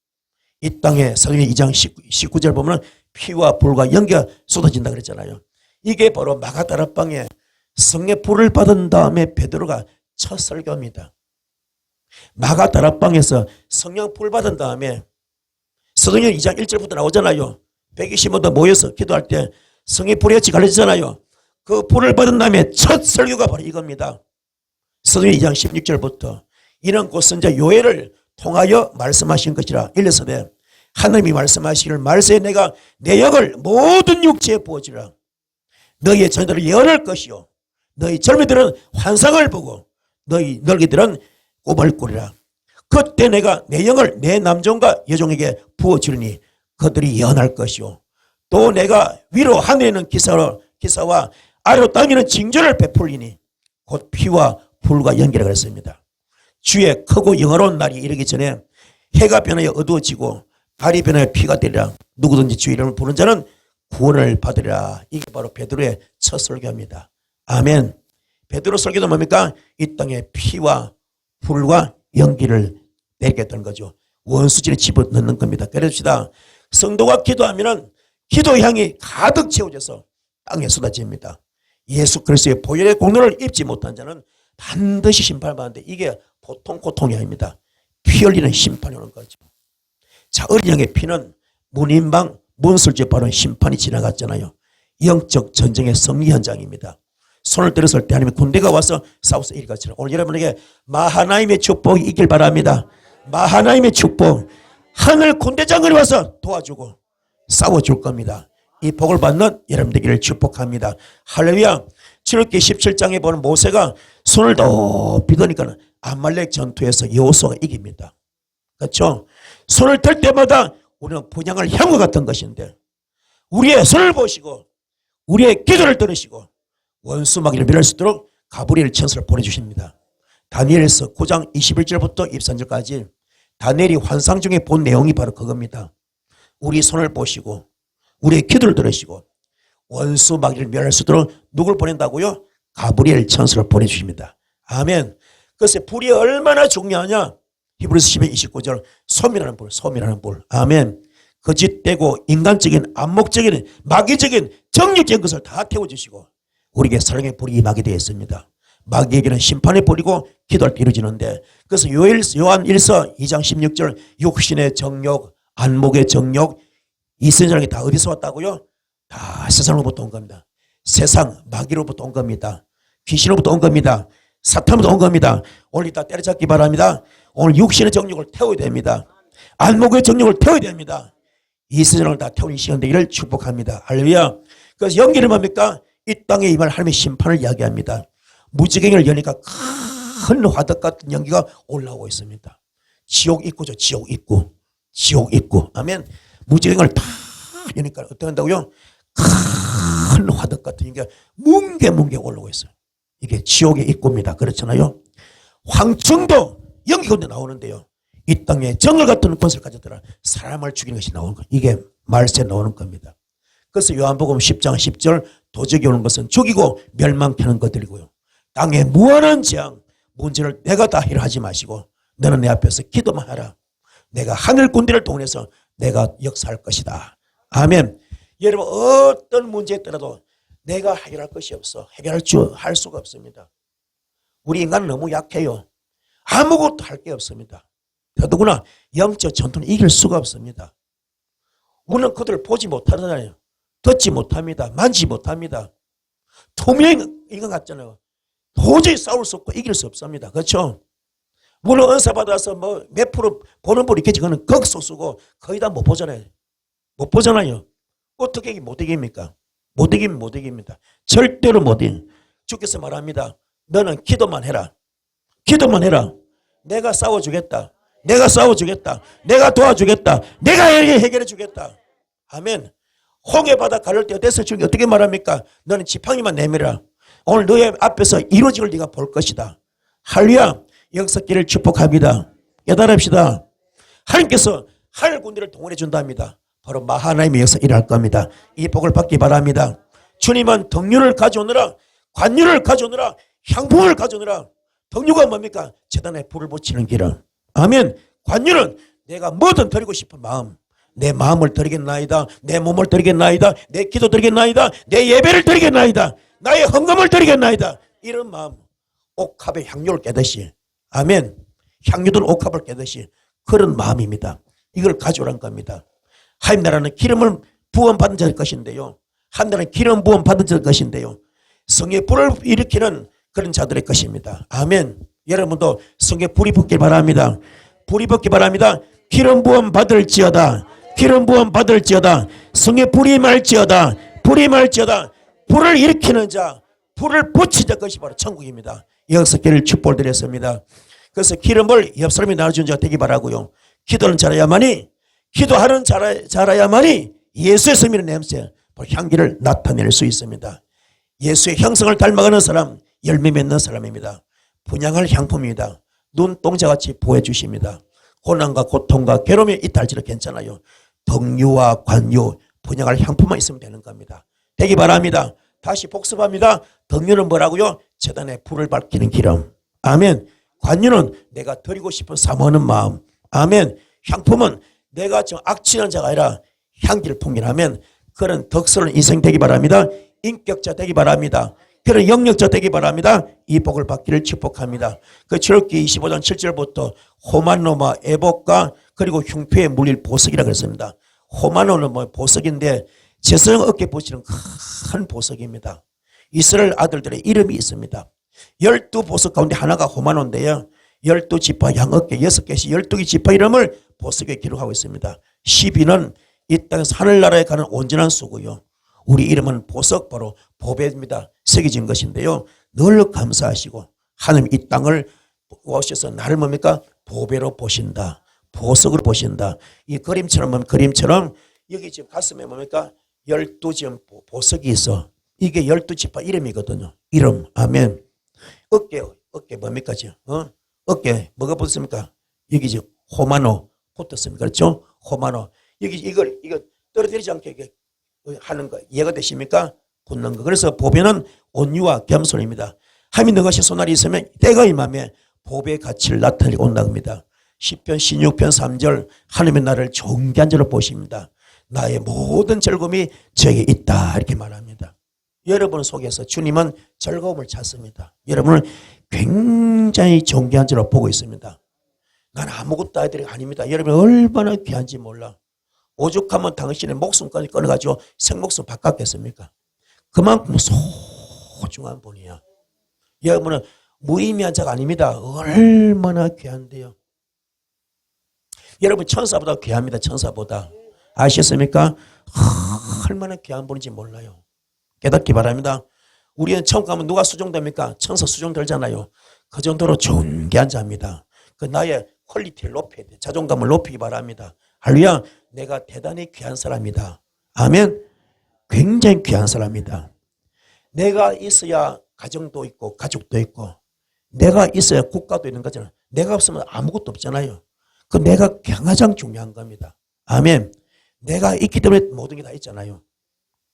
이 땅에 사도행전 2장 19절 보면 피와 불과 연기가 쏟아진다 그랬잖아요. 이게 바로 마가다락방에 성의 불을 받은 다음에 베드로가 첫 설교입니다. 마가다락방에서 성령 불 받은 다음에 사도행전 2장 1절부터 나오잖아요. 120명 모여서 기도할 때 성의 불이 같이 갈라지잖아요. 그 불을 받은 다음에 첫 설교가 바로 이겁니다. 사도행전 2장 16절부터 이는 곧 선자 요엘을 통하여 말씀하신 것이라. 일러서되 하나님이 말씀하시기를 말세에 내가 내 영을 모든 육체에 부어주리라. 너희의 자녀들을 예언할 것이요 너희 젊은이들은 환상을 보고 너희 늙이들은 꿈을 꾸리라. 그때 내가 내 영을 내 남종과 여종에게 부어주리니 그들이 예언할 것이요 또 내가 위로 하늘에 있는 기사와 아래로 땅에 있는 징조를 베풀리니 곧 피와 불과 연기라 그랬습니다. 주의 크고 영화로운 날이 이르기 전에 해가 변하여 어두워지고 달이 변하여 피가 되리라. 누구든지 주의 이름을 부르는 자는 구원을 받으리라. 이게 바로 베드로의 첫 설교입니다. 아멘. 베드로 설교도 뭡니까? 이 땅에 피와 불과 연기를 내겠다는 거죠. 원수진에 집어넣는 겁니다. 그럽시다. 성도가 기도하면 기도 향이 가득 채워져서 땅에 쏟아집니다. 예수 그리스도의 보혈의 공로를 입지 못한 자는 반드시 심판받는데 이게 보통 고통이 아닙니다. 피 흘리는 심판이 오는 거죠. 자, 어린 양의 피는 문인방 문술죄 바로 심판이 지나갔잖아요. 영적 전쟁의 승리 현장입니다. 손을 들었을 때 하나님의 군대가 와서 싸워서 이기가처럼 오늘 여러분에게 마하나임의 축복이 있길 바랍니다. 마하나임의 축복. 하늘 군대장군이 와서 도와주고 싸워줄 겁니다. 이 복을 받는 여러분 되기를 축복합니다. 할렐루야. 출애굽기 17장에 보는 모세가 손을 높이 드니까 아말렉 전투에서 여호수아가 이깁니다. 그렇죠? 손을 들 때마다 우리는 분양을 향후 같은 것인데 우리의 손을 보시고 우리의 기도를 들으시고 원수 마귀를 멸할 수 있도록 가브리엘 천사를 보내주십니다. 다니엘서 9장 21절부터 23절까지 다니엘이 환상 중에 본 내용이 바로 그겁니다. 우리 손을 보시고 우리의 기도를 들으시고 원수 마귀를 멸할 수 있도록 누굴 보낸다고요? 가브리엘 천사를 보내주십니다. 아멘. 그래서 불이 얼마나 중요하냐? 히브리서 10장 29절 소멸하는 불, 소멸하는 불. 아멘. 거짓되고 인간적인 암묵적인 마귀적인 정력적인 것을 다 태워주시고 우리에게 사랑의 불이 임하게 되어 있습니다. 마귀에게는 심판의 불이고 기도할 때 이루어지는데 그래서 요한 1서 2장 16절 육신의 정욕, 안목의 정욕, 이세상이 다 어디서 왔다고요? 다 세상으로부터 온 겁니다. 세상 마귀로부터 온 겁니다. 귀신으로부터 온 겁니다. 사탄으로부터 온 겁니다. 오늘 이따 때려잡기 바랍니다. 오늘 육신의 정욕을 태워야 됩니다. 안목의 정욕을 태워야 됩니다. 이 세상을 다 태우는 시간 되기를 축복합니다. 할렐루야. 그래서 연기는 뭡니까? 이 땅에 임할 하나님의 심판을 이야기합니다. 무지개를 여니까 큰 화덕 같은 연기가 올라오고 있습니다. 지옥 입구죠. 지옥 입구. 지옥 입구. 아멘. 무지개를 다 여니까 어떻게 한다고요? 큰 화덕 같은 연기가 뭉게뭉게 올라오고 있어요. 이게 지옥의 입구입니다. 그렇잖아요. 황청도 연기 가운데 나오는데요. 이 땅에 정글 같은 권세를 가졌더라 사람을 죽이는 것이 나오는 거예요. 이게 말세에 나오는 겁니다. 그래서 요한복음 10장 10절 도적이 오는 것은 죽이고 멸망케 하는 것들이고요. 땅에 무한한 재앙 문제를 내가 다 해결하지 마시고 너는 내 앞에서 기도만 하라. 내가 하늘 군대를 동원해서 내가 역사할 것이다. 아멘. 여러분 어떤 문제에 떠나도 내가 해결할 것이 없어. 할 수가 없습니다. 우리 인간은 너무 약해요. 아무것도 할 게 없습니다. 더더구나 영적 전투는 이길 수가 없습니다. 우리는 그들을 보지 못하잖아요. 듣지 못합니다. 만지지 못합니다. 투명 인간 같잖아요. 도저히 싸울 수 없고 이길 수 없습니다. 그렇죠? 물론 은사 받아서 뭐 몇 프로 보는 분이 있겠지. 그거는 극소수고 거의 다 못 보잖아요. 못 보잖아요. 어떻게 못 이깁니까? 못 이기면 못 이깁니다. 절대로 못 이깁니다. 주께서 말합니다. 너는 기도만 해라. 기도만 해라. 내가 싸워주겠다. 내가 싸워주겠다. 내가 도와주겠다. 내가 해결해 주겠다. 아멘. 홍해 바다 가를 때 어땠어? 주님 어떻게 말합니까? 너는 지팡이만 내밀어라. 오늘 너의 앞에서 이루어질 네가 볼 것이다. 할렐루야. 역사기를 축복합니다. 깨달읍시다. 하나님께서 하늘 군대를 동원해 준답니다. 바로 마하나임의 역사 일할 겁니다. 이 복을 받기 바랍니다. 주님은 덕륜을 가져오느라 관유를 가져오느라 향품을 가져오느라 덕륜가 뭡니까? 제단에 불을 붙이는 길은 아멘. 관유는 내가 뭐든 드리고 싶은 마음, 내 마음을 드리겠나이다, 내 몸을 드리겠나이다, 내 기도 드리겠나이다, 내 예배를 드리겠나이다, 나의 헌금을 드리겠나이다, 이런 마음. 옥합의 향유를 깨듯이, 아멘, 향유든 옥합을 깨듯이 그런 마음입니다. 이걸 가져오란 겁니다. 하나님 나라는 기름을 부음 받은 자일 것인데요, 하나님 나라는 기름 부음 받은 자일 것인데요, 성의 불을 일으키는 그런 자들의 것입니다. 아멘. 여러분도 성의 불이 붙길 바랍니다. 불이 붙기 바랍니다. 기름 부음 받을지어다, 기름 부음 받을지어다, 성의 불이 말지어다, 불이 말지어다. 불을 일으키는 자, 불을 붙이자, 것이 바로 천국입니다. 여기서 길을 축복을 드렸습니다. 그래서 기름을 옆 사람이 나눠준 자가 되기 바라고요. 기도는 잘해야만이, 기도하는 잘해야만이 예수의 성민의 냄새, 향기를 나타낼 수 있습니다. 예수의 형상을 닮아가는 사람, 열매 맺는 사람입니다. 분양할 향품입니다. 눈동자같이 보여주십니다. 고난과 고통과 괴로움이 있달지도 괜찮아요. 덕유와 관유, 분양할 향품만 있으면 되는 겁니다. 되기 바랍니다. 다시 복습합니다. 덕유는 뭐라고요? 제단에 불을 밝히는 기름. 아멘. 관유는 내가 드리고 싶은 사모하는 마음. 아멘. 향품은 내가 좀 악취난 자가 아니라 향기를 풍기라면 그런 덕스러운 인생 되기 바랍니다. 인격자 되기 바랍니다. 그런 영역자 되기 바랍니다. 이 복을 받기를 축복합니다. 그 출애굽기 25장 7절부터 호마노마 애복과 그리고 흉표에 물릴 보석이라고 했습니다. 호마노는 뭐 보석인데 제사장 어깨에 붙이는 큰 보석입니다. 이스라엘 아들들의 이름이 있습니다. 12보석 가운데 하나가 호마노인데요, 12지파 양 어깨 6개씩 12개 지파 이름을 보석에 기록하고 있습니다. 12는 이 땅에서 하늘나라에 가는 온전한 수고요, 우리 이름은 보석, 바로 보배입니다. 새겨진 것인데요, 늘 감사하시고 하나님 이 땅을 오셔서 나를 뭡니까? 보배로 보신다, 보석으로 보신다. 이 그림처럼 그림처럼 여기 지금 가슴에 뭡니까? 12지금 보석이 있어. 이게 12지파 이름이거든요. 이름. 아멘. 어깨 뭡니까? 어깨 뭐가 붙습니까? 여기 지금 호마노 붙었습니다. 그렇죠? 호마노. 여기 이거 떨어뜨리지 않게 이렇게 하는 거 이해가 되십니까? 굳는 거. 그래서 보배는 온유와 겸손입니다. 하나님이 너것이 손날이 있으면 때가 임하며 보배의 가치를 나타내고 온다고 합니다. 10편 16편 3절 하나님의 나를 존귀한 자로 보십니다. 나의 모든 즐거움이 저에게 있다, 이렇게 말합니다. 여러분 속에서 주님은 즐거움을 찾습니다. 여러분을 굉장히 존귀한 자로 보고 있습니다. 난 아무것도 아이들이 아닙니다. 여러분 얼마나 귀한지 몰라. 오죽하면 당신의 목숨까지 끊어가지고 생목숨 바꿨겠습니까? 그만큼 소중한 분이야. 여러분은 무의미한 자가 아닙니다. 얼마나 귀한데요. 여러분 천사보다 귀합니다. 천사보다. 아시겠습니까? 얼마나 귀한 분인지 몰라요. 깨닫기 바랍니다. 우리는 처음 가면 누가 수종됩니까? 천사 수종되잖아요. 그 정도로 존귀한 자입니다. 그 나의 퀄리티를 높여야 돼. 자존감을 높이기 바랍니다. 할렐루야. 내가 대단히 귀한 사람이다. 아멘. 굉장히 귀한 사람이다. 내가 있어야 가정도 있고 가족도 있고, 내가 있어야 국가도 있는 거잖아요. 내가 없으면 아무것도 없잖아요. 그 내가 가장 중요한 겁니다. 아멘. 내가 있기 때문에 모든 게 다 있잖아요.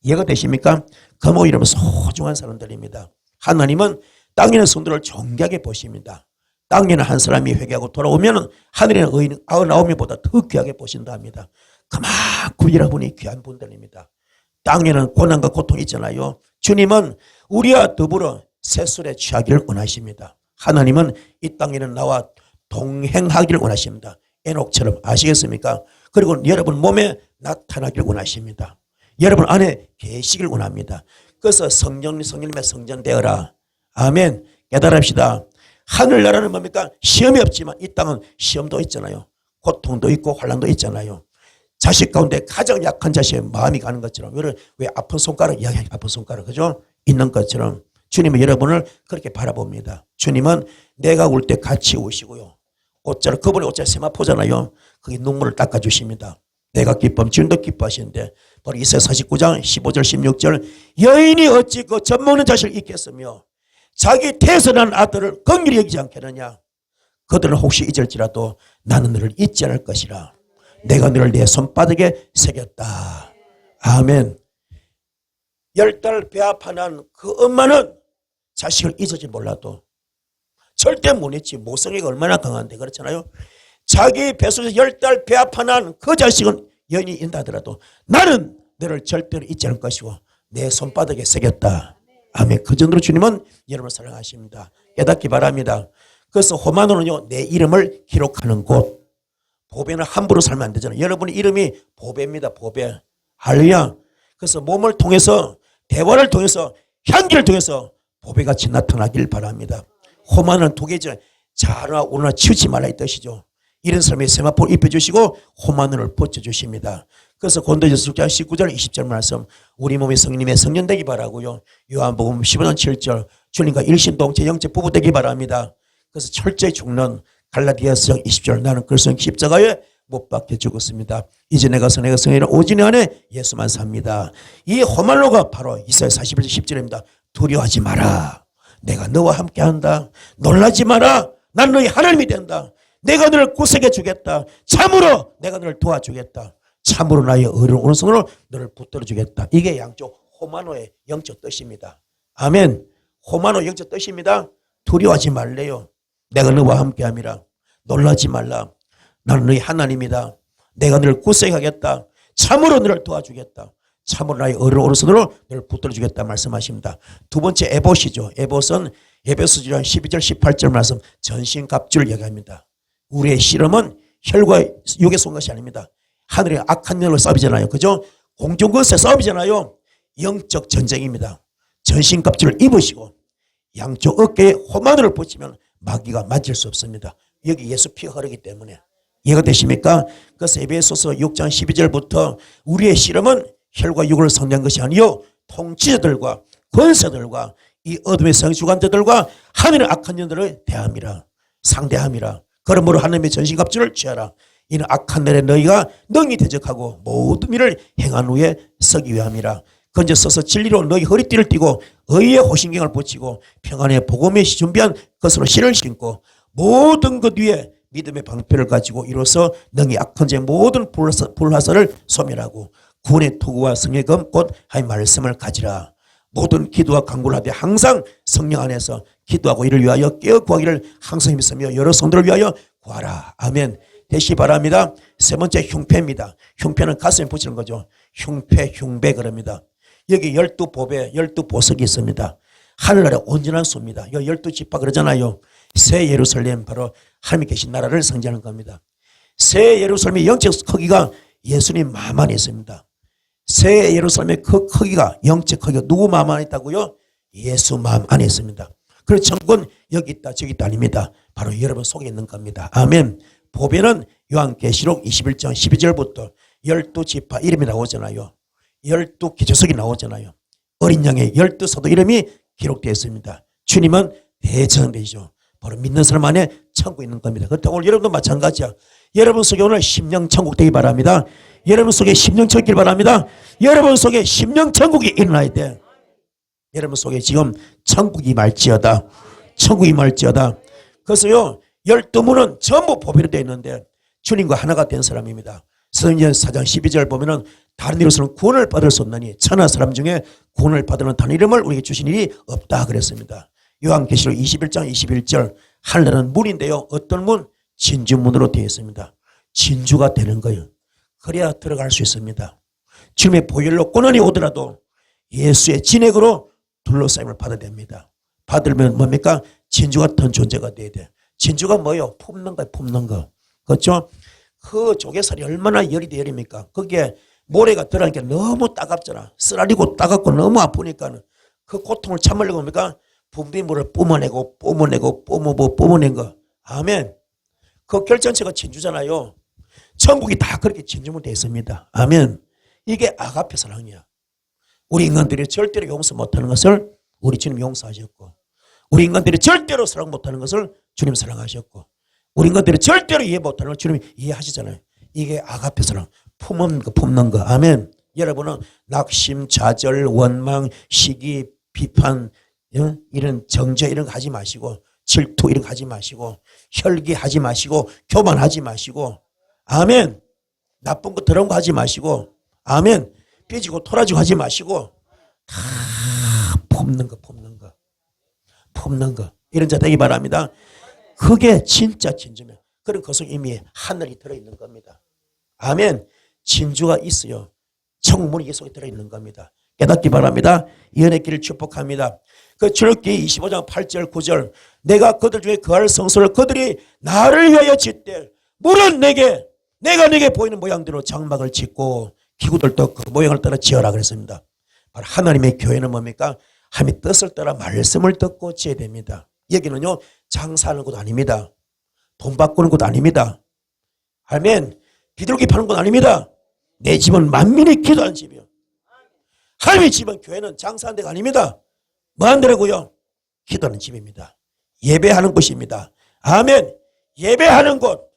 이해가 되십니까? 그모 이름은 소중한 사람들입니다. 하나님은 땅에 있는 성도를 존귀하게 보십니다. 땅에 있는 한 사람이 회개하고 돌아오면 하늘에 있는 의인 99명보다 더 귀하게 보신다 합니다. 그만큼 여러분이 귀한 분들입니다. 땅에는 고난과 고통이 있잖아요. 주님은 우리와 더불어 세술에 취하기를 원하십니다. 하나님은 이 땅에는 나와 동행하기를 원하십니다. 에녹처럼. 아시겠습니까? 그리고 여러분 몸에 나타나기를 원하십니다. 여러분 안에 계시길 원합니다. 그래서 성령님의 성전되어라. 아멘. 깨달읍시다. 하늘나라는 뭡니까? 시험이 없지만 이 땅은 시험도 있잖아요. 고통도 있고 환난도 있잖아요. 자식 가운데 가장 약한 자식의 마음이 가는 것처럼, 왜 아픈 손가락 이야기하니 아픈 손가락, 그죠? 있는 것처럼 주님은 여러분을 그렇게 바라봅니다. 주님은 내가 울 때 같이 우시고요. 옷자락, 그분의 옷자락 세마포잖아요. 거기 눈물을 닦아주십니다. 내가 기쁨, 주님도 기뻐하시는데, 바로 이사야 49장 15절 16절 여인이 어찌 그 젖먹는 자식을 잊겠으며 자기 태어난 아들을 긍휼히 여기지 않겠느냐. 그들은 혹시 잊을지라도 나는 너를 잊지 않을 것이라. 내가 너를 내 손바닥에 새겼다. 아멘. 10달 배아파난 그 엄마는 자식을 잊을지 몰라도 절대 못 잊지. 모성애가 얼마나 강한데, 그렇잖아요. 자기 뱃속에서 10달 배 아파 난 그 자식은 연이 인다 하더라도 나는 너를 절대로 잊지 않을 것이고 내 손바닥에 새겼다. 아멘. 그 정도로 주님은 여러분을 사랑하십니다. 깨닫기 바랍니다. 그래서 호마노는요, 내 이름을 기록하는 곳. 보배는 함부로 살면 안 되잖아요. 여러분의 이름이 보배입니다. 보배. 할렐루야. 그래서 몸을 통해서, 대화를 통해서, 향기를 통해서 보배같이 나타나길 바랍니다. 호마노는 두 개죠. 자나 오나 치우지 말라 이 뜻이죠. 이런 사람이 세마포를 입혀주시고 호마노를 벗겨주십니다. 그래서 고린도전서 6장 19절 20절 말씀, 우리 몸이 성령님의 성년 되기 바라고요. 요한복음 15장 7절, 주님과 일신동체 영적 부부 되기 바랍니다. 그래서 철저히 죽는 갈라디아서 20절, 나는 그리스도의 십자가에 못 박혀 죽었습니다. 이제 내가 성령이라 오직 내 안에 예수만 삽니다. 이 호말로가 바로 이사야 41절 10절입니다. 두려워하지 마라. 내가 너와 함께한다. 놀라지 마라. 난 너희 하나님이 된다. 내가 너를 구속해 주겠다. 참으로 내가 너를 도와주겠다. 참으로 나의 의로운 오른손으로 너를 붙들어 주겠다. 이게 양쪽 호마노의 영적 뜻입니다. 아멘. 호마노 영적 뜻입니다. 두려워하지 말래요. 내가 너와 함께함이라. 놀라지 말라. 나는 너희 하나님이다. 내가 너를 구속하겠다. 참으로 너를 도와주겠다. 참으로 나의 의로운 오른손으로 너를 붙들어 주겠다 말씀하십니다. 두 번째 에봇이죠. 에봇은 에베소서 12절 18절 말씀, 전신갑주를 얘기합니다. 우리의 씨름은 혈과 육에 쏜 것이 아닙니다. 하늘의 악한 면으로 싸우잖아요. 그죠? 공중것에 싸우잖아요. 영적 전쟁입니다. 전신갑주를 입으시고 양쪽 어깨에 호마노를 붙이면 마귀가 맞을 수 없습니다. 여기 예수 피가 흐르기 때문에. 이해가 되십니까? 그래서 에베소서 6장 12절부터 우리의 씨름은 혈과 육을 상대한 것이 아니요 통치자들과 권세들과 이 어둠의 성주관자들과 하늘의 악한 년들을 대함이라. 상대함이라. 그러므로 하나님의 전신갑주를 취하라. 이는 악한 날에 너희가 능히 대적하고 모든 일을 행한 후에 서기 위함이라. 건져 서서 진리로 너희 허리띠를 띠고 의의 호신경을 붙이고 평안의 복음에 준비한 것으로 신을 신고 모든 것 위에 믿음의 방패를 가지고 이로써 능히 악한 자의 모든 불화살을 소멸하고 구원의 투구와 성의 검 곧 하나님의 말씀을 가지라. 모든 기도와 간구를 하되 항상 성령 안에서 기도하고 이를 위하여 깨어 구하기를 항상 힘쓰며 여러 성도를 위하여 구하라. 아멘. 되시 바랍니다. 세 번째 흉패입니다. 흉패는 가슴에 붙이는 거죠. 흉패, 흉배 그럽니다. 여기 12보배, 12보석이 있습니다. 하늘나라의 온전한 수입니다. 12지파 그러잖아요. 새 예루살렘, 바로 하나님이 계신 나라를 상징하는 겁니다. 새 예루살렘의 영적 크기가 예수님 마음 안에 있습니다. 새 예루살렘의 그 크기가, 영적 크기가 누구 마음 안에 있다고요? 예수 마음 안에 있습니다. 그래서 천국은 여기 있다 저기 있다 아닙니다. 바로 여러분 속에 있는 겁니다. 아멘. 보배는 요한계시록 21장 12절부터 12지파 이름이 나오잖아요. 12기초석이 나오잖아요. 어린 양의 12사도 이름이 기록되어 있습니다. 주님은 대전되죠. 바로 믿는 사람 안에 천국이 있는 겁니다. 그렇다고 오늘 여러분도 마찬가지야. 여러분 속에 오늘 심령 천국 되기 바랍니다. 여러분 속에 심령 천국이 있길 바랍니다. 여러분 속에 심령 천국이 일어나야 돼. 여러분 속에 지금 천국이 말지어다. 천국이 말지어다. 그래서요 12문은 전부 보배로 되어 있는데 주님과 하나가 된 사람입니다. 사도행전 4장 12절 보면은 다른 이로서는 구원을 받을 수 없나니 천하 사람 중에 구원을 받는 다른 이름을 우리에게 주신 일이 없다 그랬습니다. 요한계시록 21장 21절 하늘나라는 문인데요. 어떤 문? 진주문으로 되어 있습니다. 진주가 되는 거예요. 그래야 들어갈 수 있습니다. 주님의 보혈로 고난이 오더라도 예수의 진액으로 둘러싸임을 받아야 됩니다. 받으면 뭡니까? 진주 같은 존재가 돼야 돼. 진주가 뭐예요? 품는 거예요. 품는 거. 그렇죠? 그 조개살이 얼마나 열이 돼 열입니까? 거기에 모래가 들어가니까 너무 따갑잖아. 쓰라리고 따갑고 너무 아프니까 그 고통을 참으려고 합니까? 분비물을 뿜어내고 뿜어낸 거. 아멘. 그 결정체가 진주잖아요. 천국이 다 그렇게 진주문 되어 있습니다. 아멘. 이게 아가페 사랑이야. 우리 인간들이 절대로 용서 못하는 것을 우리 주님 용서하셨고, 우리 인간들이 절대로 사랑 못하는 것을 주님 사랑하셨고, 우리 인간들이 절대로 이해 못하는 걸 주님이 이해하시잖아요. 이게 아가페 사랑. 품는 거. 아멘. 여러분은 낙심, 좌절, 원망, 시기, 비판, 이런 정죄 이런 거 하지 마시고, 질투 이런 거 하지 마시고, 혈기하지 마시고, 교만하지 마시고, 아멘. 나쁜 거 더러운 거 하지 마시고, 아멘. 삐지고 토라지고 하지 마시고, 다 품는 거. 이런 자 되기 바랍니다. 그게 진짜 진주면. 그런 그 속에 이미 하늘이 들어있는 겁니다. 아멘. 진주가 있어요. 청문이 이 속에 들어있는 겁니다. 깨닫기 바랍니다. 이 은혜 길을 축복합니다. 그 출애굽기 25장 8절 9절 내가 그들 중에 거할 성소를 그들이 나를 위하여 짓되 물은 내가 내게 보이는 모양대로 장막을 짓고 기구들도 그 모양을 따라 지어라 그랬습니다. 바로 하나님의 교회는 뭡니까? 하나님의 뜻을 따라 말씀을 듣고 지어야 됩니다. 여기는요 장사하는 곳 아닙니다. 돈 바꾸는 곳 아닙니다. 아멘. 비둘기 파는 곳 아닙니다. 내 집은 만민이 기도하는 집이요. 하나님의 집은 교회는 장사하는 데가 아닙니다. 뭐 하는 데라고요? 기도하는 집입니다. 예배하는 곳입니다. 아멘. 예배하는 곳,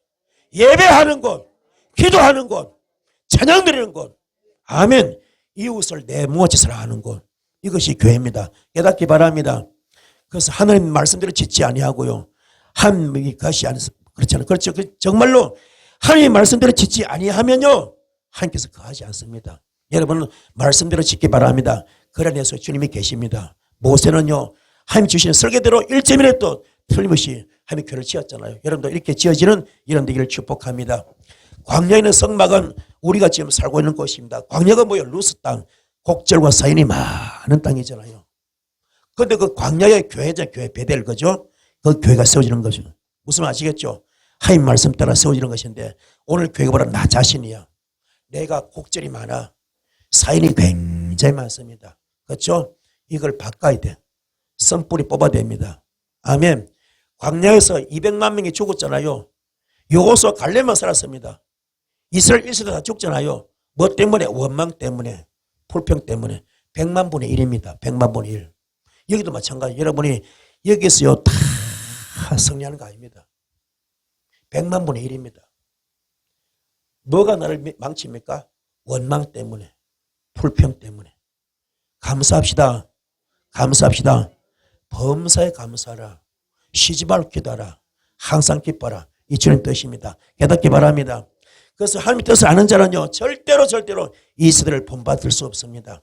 기도하는 곳, 찬양 드리는 곳. 아멘. 이웃을 내 무엇이 사랑하는 곳. 이것이 교회입니다. 깨닫기 바랍니다. 그래서 하나님 말씀대로 짓지 아니하고요. 하나님이 것이 아니서 그렇잖아요. 그렇죠. 정말로 하나님 말씀대로 짓지 아니하면요. 하나님께서 거하지 않습니다. 여러분은 말씀대로 짓기 바랍니다. 그 안에서 주님이 계십니다. 모세는요. 하나님 주시는 설계대로 1.1도 틀림없이 하나님이 교회를 지었잖아요. 여러분도 이렇게 지어지는 이런 되기를 축복합니다. 광야에 있는 성막은 우리가 지금 살고 있는 곳입니다. 광야가 뭐예요? 루스 땅, 곡절과 사인이 많은 땅이잖아요. 그런데 그 광야의 교회죠. 교회 베델 그죠? 그 교회가 세워지는 거죠. 무슨 말 아시겠죠? 하나님 말씀 따라 세워지는 것인데 오늘 교회가 바로 나 자신이야. 내가 곡절이 많아. 사인이 굉장히 많습니다. 그렇죠? 이걸 바꿔야 돼. 썬뿌리 뽑아야 됩니다. 아멘. 광야에서 200만 명이 죽었잖아요. 여호수아 갈렙만 살았습니다. 이스라엘 1세도 다 죽잖아요. 뭐 때문에? 원망 때문에, 불평 때문에. 100만 분의 1입니다. 100만 분의 1. 여기도 마찬가지. 여러분이 여기서요 다 승리하는 거 아닙니다. 100만 분의 1입니다. 뭐가 나를 망칩니까? 원망 때문에, 불평 때문에. 감사합시다. 감사합시다. 범사에 감사하라. 쉬지 말고 기도하라. 항상 기뻐라. 이 주님 뜻입니다. 깨닫기 바랍니다. 그래서 하나님의 뜻을 아는 자는요 절대로 이 세대를 본받을 수 없습니다.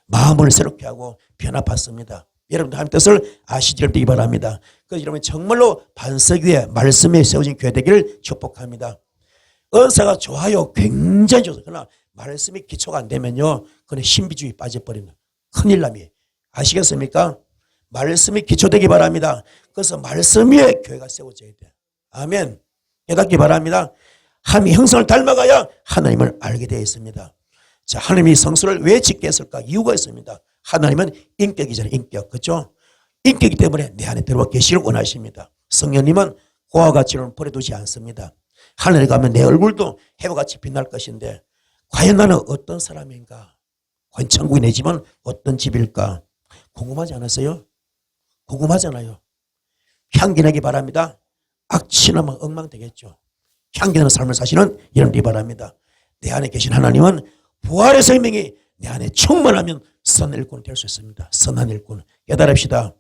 마음을 새롭게 하고 변화받습니다. 여러분도 하나님의 뜻을 아시기를 되기 바랍니다. 그래서 여러분 정말로 반석 위에 말씀에 세워진 교회 되기를 축복합니다. 은사가 좋아요. 굉장히 좋아요. 그러나 말씀이 기초가 안 되면요 그는 신비주의 빠져버립니다. 큰일 납니다. 아시겠습니까? 말씀이 기초되기 바랍니다. 그래서 말씀 위에 교회가 세워져야 돼요. 아멘. 깨닫기 바랍니다. 하나님의 형상을 닮아가야 하나님을 알게 되어 있습니다. 자, 하나님이 성소를 왜 짓게 했을까? 이유가 있습니다. 하나님은 인격이잖아요. 인격. 그렇죠? 인격이기 때문에 내 안에 들어와 계시를 원하십니다. 성령님은 고와 가치로는 버려두지 않습니다. 하늘에 가면 내 얼굴도 해와 같이 빛날 것인데 과연 나는 어떤 사람인가? 과연 천국이 내 집은 어떤 집일까? 궁금하지 않았어요? 궁금하잖아요. 향기나기 바랍니다. 악취나면 엉망되겠죠. 향기나는 삶을 사시는 여러분들이 바랍니다. 내 안에 계신 하나님은 부활의 생명이 내 안에 충만하면 선한 일꾼이 될 수 있습니다. 선한 일꾼. 깨달읍시다.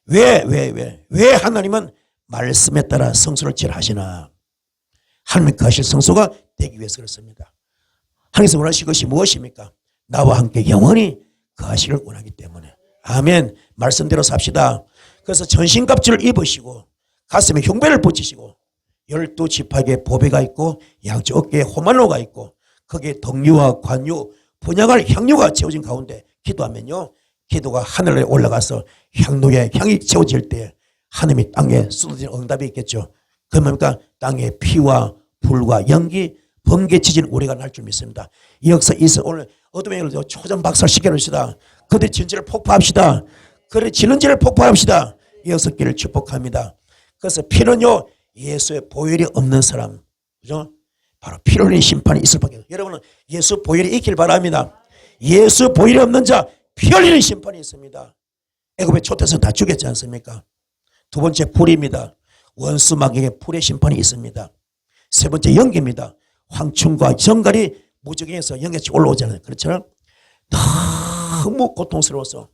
왜 하나님은 말씀에 따라 성소를 지으시나? 하나님이 거하실 성소가 되기 위해서 그렇습니다. 하나님께서 원하실 것이 무엇입니까? 나와 함께 영원히 거하시기를 원하기 때문에. 아멘. 말씀대로 삽시다. 그래서 전신갑주를 입으시고 가슴에 흉배를 붙이시고 12지파에게 보배가 있고 양쪽 어깨에 호만노가 있고 거기에 덕류와 관유, 분양할 향유가 채워진 가운데 기도하면요. 기도가 하늘에 올라가서 향로에 향이 채워질 때 하나님이 땅에 쏟아지는 응답이 있겠죠. 그 뭡니까? 땅에 피와 불과 연기, 번개 지진 우리가 날 줄 믿습니다. 이 역사 있어. 오늘 어둠의 영을 초전 박살시켜 놓읍시다. 그들의 진지를 폭파합시다. 그들의 진원지를 폭파합시다. 이 역사 길을 축복합니다. 그래서 피는요 예수의 보혈이 없는 사람, 그죠? 바로 피를 흘린 심판이 있을 밖에. 여러분은 예수 보혈이 있길 바랍니다. 예수 보혈이 없는 자 피 흘리는 심판이 있습니다. 애굽의 초대에서 다 죽였지 않습니까? 두 번째 불입니다. 원수 마귀에게 불의 심판이 있습니다. 세 번째 연기입니다. 황충과 정갈이 무적행에서 영역치 올라오잖아요. 그렇잖아요. 너무 고통스러워서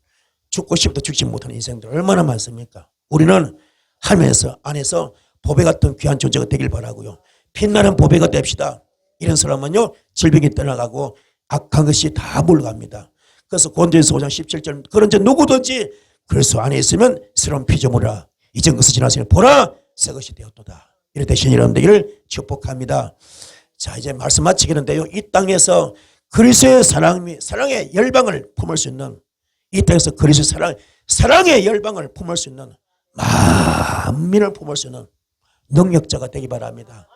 죽고 싶어도 죽지 못하는 인생들 얼마나 많습니까? 우리는 하면서 안에서 보배 같은 귀한 존재가 되길 바라고요. 빛나는 보배가 됩시다. 이런 사람은요 질병이 떠나가고 악한 것이 다 물러갑니다. 그래서 고린도전서 5장 17절 그런 자 누구든지 그리스도 안에 있으면 새로운 피조물이라 이전 것이 지나서니 보라 새 것이 되었도다. 이래 되신 여러분 되기를 축복합니다. 자, 이제 말씀 마치겠는데요. 이 땅에서 그리스도의 사랑의 열방을 품을 수 있는, 이 땅에서 그리스도의 사랑의 열방을 품을 수 있는, 만민을 품을 수 있는 능력자가 되기 바랍니다.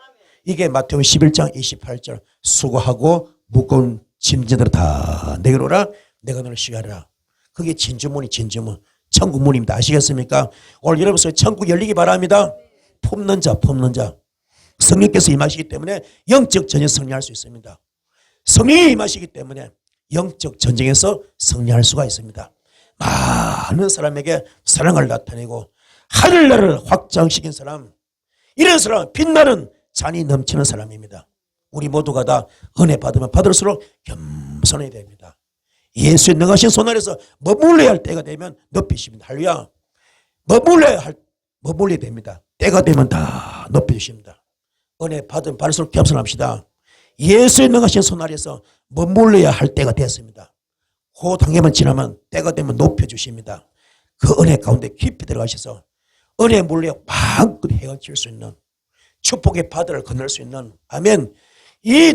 이게 마태복음 11장 28절, 수고하고 무거운 짐진들을 다 내게로 오라, 내가 너를 쉬게 하리라. 그게 진주문이 진주문, 천국문입니다. 아시겠습니까? 오늘 여러분 속에 천국 열리기 바랍니다. 품는 자, 성령께서 임하시기 때문에 영적 전쟁 승리할 수 있습니다. 성령이 임하시기 때문에 영적 전쟁에서 승리할 수가 있습니다. 많은 사람에게 사랑을 나타내고 하늘나라를 확장시킨 사람, 이런 사람은 빛나는 잔이 넘치는 사람입니다. 우리 모두가 다 은혜 받으면 받을수록 겸손해야 됩니다. 예수의 능하신 손 아래서 머물러야 할 때가 되면 높이십니다. 할렐루야. 머물러야 됩니다. 때가 되면 다 높여주십니다. 은혜 받으면 받을수록 겸손합시다. 예수의 능하신 손 아래서 머물러야 할 때가 됐습니다. 그 단계만 지나면 때가 되면 높여주십니다. 그 은혜 가운데 깊이 들어가셔서 은혜 물레 마음껏 헤엄칠 수 있는, 축복의 바다를 건널 수 있는, 아멘, 이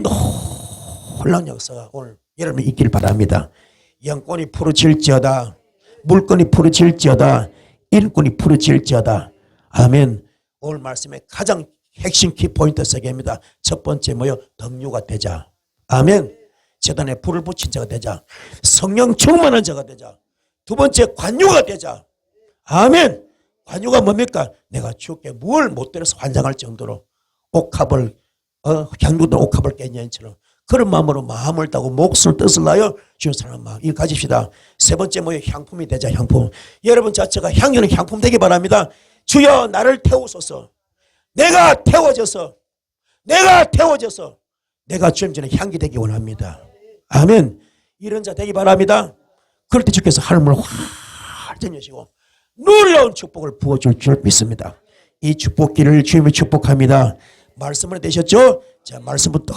놀라운 역사가 오늘 여러분이 있길 바랍니다. 영권이 푸르질지어다, 물건이 푸르질지어다, 일꾼이 푸르질지어다. 아멘. 오늘 말씀의 가장 핵심 키포인트 3개입니다. 첫 번째 뭐요? 덕류가 되자. 아멘. 제단에 불을 붙인 자가 되자. 성령 충만한 자가 되자. 두 번째 관유가 되자. 아멘. 관유가 뭡니까? 내가 주께 뭘 못 드려서 환장할 정도로 옥합을 향유들 옥합을 깼냐처럼 그런 마음으로 마음을 따고 목숨을 뜻을 다하여 주는 사람 마음 이거 가집시다. 세 번째 뭐예요? 향품이 되자. 향품. 여러분 자체가 향기는 향품 되기 바랍니다. 주여 나를 태우소서. 내가 태워져서 내가 주님 전에 향기 되기 원합니다. 아멘. 이런 자 되기 바랍니다. 그럴 때 주께서 하늘문을 활짝 여시고 놀라운 축복을 부어줄 줄 믿습니다. 이 축복기를 주님이 축복합니다. 말씀을 되셨죠? 자, 말씀부터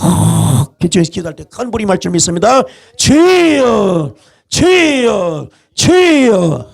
기도해서 기도할 때 큰 불이 말 줄 믿습니다. 주여 주여 주여.